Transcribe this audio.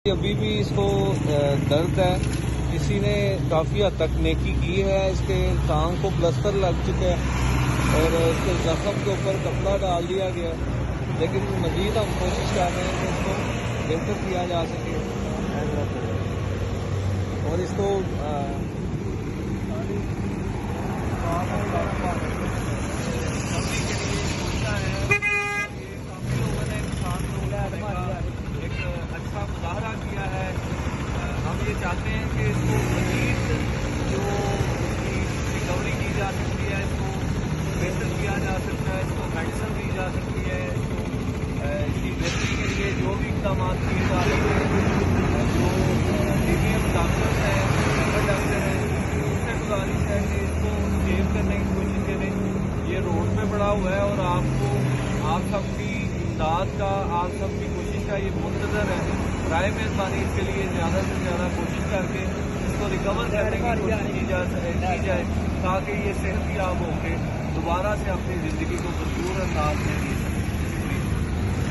ابھی بھی اس کو درد ہے. کسی نے کافی حد تک نیکی کی ہے. اس کے ٹانگ کو پلسٹر لگ چکا ہے اور اس کے زخم کے اوپر کپڑا ڈال دیا گیا، لیکن مزید ہم کوشش کر رہے ہیں کہ اس کو بہتر کیا جا سکے اور اس کو اچھا مظاہرہ کیا ہے. ہم یہ چاہتے ہیں کہ اس کو مزید جو ریکوری کی جا سکتی ہے، اس کو بہتر کیا جا سکتا ہے، اس کو میڈیسن دی جا سکتی ہے، اس کی بہتری کے لیے جو بھی اقدامات کیے جا سکتے ہیں. جو پریمیم ڈاکٹرز ہیں، سینٹر ڈاکٹر ہیں، ان سے گزارش ہے کہ اس کو سیو کرنے کی کوشش کریں. یہ روڈ پہ پڑا ہوا ہے اور آپ سب کی امداد کا، آپ سب کی کوشش کا یہ منتظر ہے. برائے مہربانی اس کے لیے زیادہ سے زیادہ کوشش کر کے اس کو ریکور کرنے کی کوشش کی جائے تاکہ یہ صحت یاب ہو کے دوبارہ سے اپنی زندگی کو بھرپور انداز میں